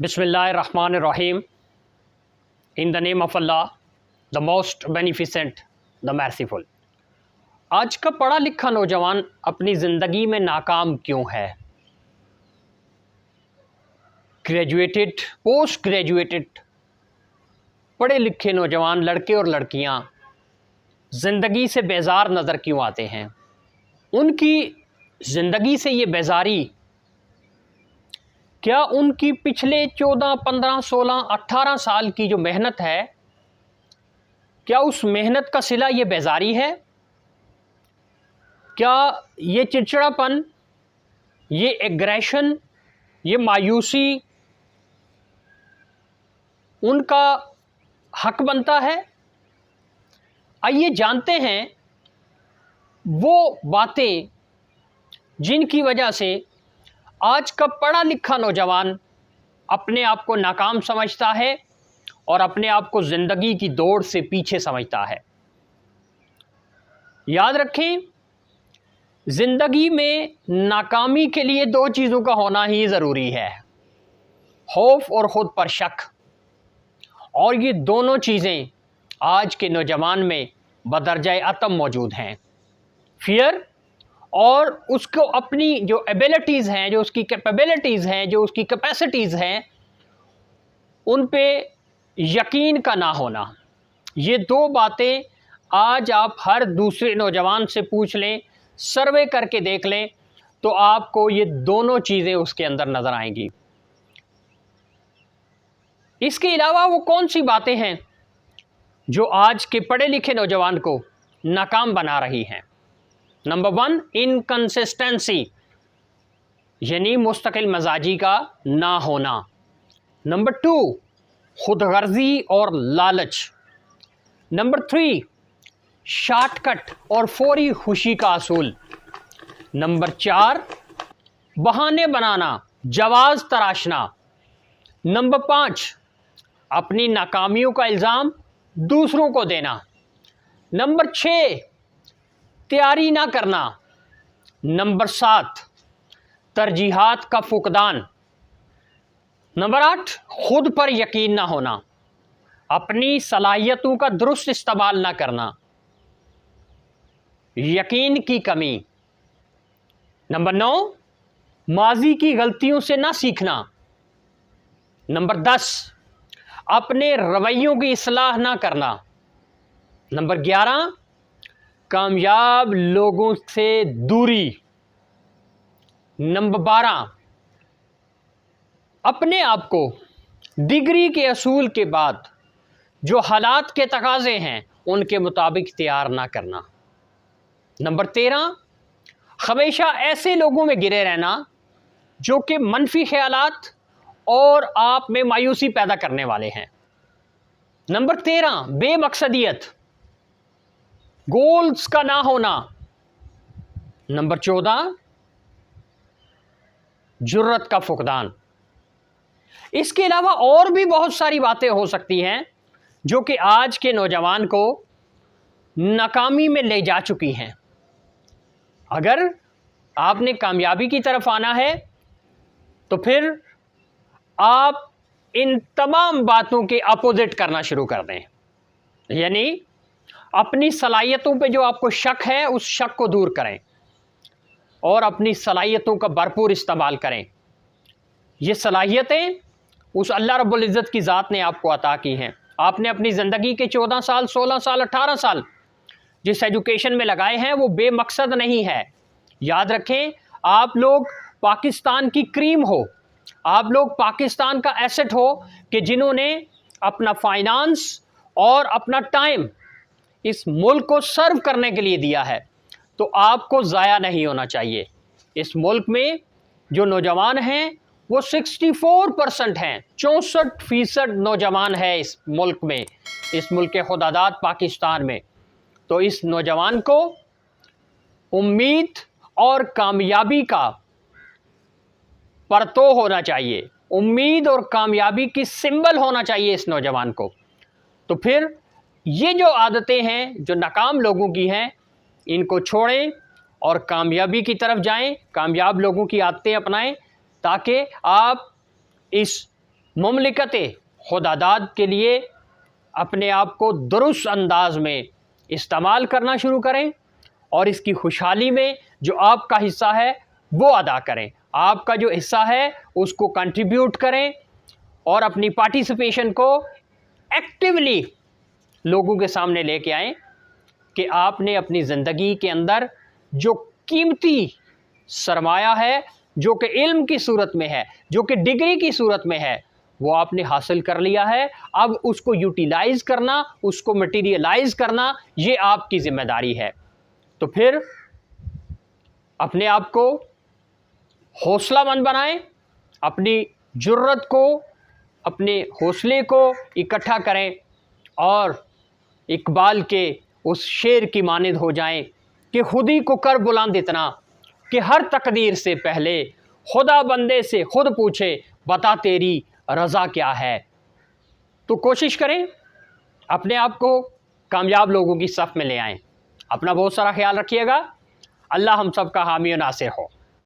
बिस्मिल्लाहिर्रहमानिर्रहीम। In the name of Allah, the most beneficent, the merciful. आज का पढ़ा लिखा नौजवान अपनी ज़िंदगी में नाकाम क्यों है? ग्रेजुएटेड, पोस्ट ग्रेजुएटेड, पढ़े लिखे नौजवान लड़के और लड़कियां ज़िंदगी से बेजार नज़र क्यों आते हैं? उनकी ज़िंदगी से ये बेजारी क्या उनकी पिछले 14, 15, 16, 18 साल की जो मेहनत है, क्या उस मेहनत का सिला ये बेजारी है? क्या ये चिड़चिड़ापन, ये एग्रेशन, ये मायूसी उनका हक बनता है? आइए जानते हैं वो बातें जिनकी वजह से आज का पढ़ा लिखा नौजवान अपने आप को नाकाम समझता है और अपने आप को ज़िंदगी की दौड़ से पीछे समझता है। याद रखें, ज़िंदगी में नाकामी के लिए दो चीज़ों का होना ही ज़रूरी है, खौफ और ख़ुद पर शक। और ये दोनों चीज़ें आज के नौजवान में बदरजाए अतम मौजूद हैं। फियर और उसको अपनी जो एबिलिटीज़ हैं, जो उसकी कैपेबिलिटीज़ हैं, जो उसकी कैपेसिटीज़ हैं, उन पे यकीन का ना होना। ये दो बातें आज आप हर दूसरे नौजवान से पूछ लें, सर्वे करके देख लें, तो आपको ये दोनों चीज़ें उसके अंदर नज़र आएंगी। इसके अलावा वो कौन सी बातें हैं जो आज के पढ़े लिखे नौजवान को नाकाम बना रही हैं? नंबर 1, इनकंसिस्टेंसी, यानी मुस्तकिल मजाजी का ना होना। नंबर 2, खुदगर्जी और लालच। नंबर 3, शॉर्टकट और फौरी खुशी का असूल। नंबर 4, बहाने बनाना, जवाज तराशना। नंबर 5, अपनी नाकामियों का इल्ज़ाम दूसरों को देना। नंबर 6, तैयारी ना करना। नंबर 7, तरजीहात का फुकदान। नंबर 8, खुद पर यकीन ना होना, अपनी सलाहियतों का दुरुस्त इस्तेमाल ना करना, यकीन की कमी। नंबर 9, माजी की गलतियों से ना सीखना। नंबर 10, अपने रवैयों की इस्लाह ना करना। नंबर 11, कामयाब लोगों से दूरी। नंबर 12, अपने आप को डिग्री के असूल के बाद जो हालात के तकाज़े हैं उनके मुताबिक तैयार ना करना। नंबर 13, हमेशा ऐसे लोगों में गिरे रहना जो कि मनफी ख्यालात और आप में मायूसी पैदा करने वाले हैं। नंबर 13, बेमकसदियत, गोल्स का ना होना। नंबर 14, जुर्रत का फुकदान। इसके अलावा और भी बहुत सारी बातें हो सकती हैं जो कि आज के नौजवान को नाकामी में ले जा चुकी हैं। अगर आपने कामयाबी की तरफ आना है तो फिर आप इन तमाम बातों के अपोजिट करना शुरू कर दें, यानी अपनी सलाहियतों पे जो आपको शक है उस शक को दूर करें और अपनी सलाहियतों का भरपूर इस्तेमाल करें। ये सलाहियतें उस अल्लाह रब्बुल इज़्ज़त की ज़ात ने आपको अता की हैं। आपने अपनी ज़िंदगी के 14 साल, 16 साल, 18 साल जिस एजुकेशन में लगाए हैं वो बेमकसद नहीं है। याद रखें, आप लोग पाकिस्तान की क्रीम हो, आप लोग पाकिस्तान का एसेट हो कि जिन्होंने अपना फाइनेंस और अपना टाइम इस मुल्क को सर्व करने के लिए दिया है, तो आपको ज़ाया नहीं होना चाहिए। इस मुल्क में जो नौजवान हैं वो 64% हैं, 64% नौजवान है इस मुल्क में, इस मुल्क के खुदादाद पाकिस्तान में। तो इस नौजवान को उम्मीद और कामयाबी का परतो होना चाहिए, उम्मीद और कामयाबी की सिंबल होना चाहिए इस नौजवान को। तो फिर ये जो आदतें हैं जो नाकाम लोगों की हैं, इनको छोड़ें और कामयाबी की तरफ जाएं, कामयाब लोगों की आदतें अपनाएं, ताकि आप इस मुमलिकत खुदादाद के लिए अपने आप को दुरुस्त अंदाज में इस्तेमाल करना शुरू करें और इसकी खुशहाली में जो आपका हिस्सा है वो अदा करें। आपका जो हिस्सा है उसको कंट्रीब्यूट करें और अपनी पार्टिसिपेशन को एक्टिवली लोगों के सामने लेके आएं कि आपने अपनी ज़िंदगी के अंदर जो कीमती सरमाया है, जो कि इल्म की सूरत में है, जो कि डिग्री की सूरत में है, वो आपने हासिल कर लिया है। अब उसको यूटिलाइज़ करना, उसको मटीरियलाइज़ करना, ये आपकी ज़िम्मेदारी है। तो फिर अपने आप को हौसलामंद बनाएं, अपनी जुर्रत को, अपने हौसले को इकट्ठा करें और इकबाल के उस शेर की मानिंद हो जाएं कि खुदी को कर बुलंद इतना कि हर तकदीर से पहले खुदा बंदे से खुद पूछे बता तेरी रज़ा क्या है। तो कोशिश करें अपने आप को कामयाब लोगों की सफ़ में ले आएं। अपना बहुत सारा ख्याल रखिएगा। अल्लाह हम सब का हामी और नासिर हो।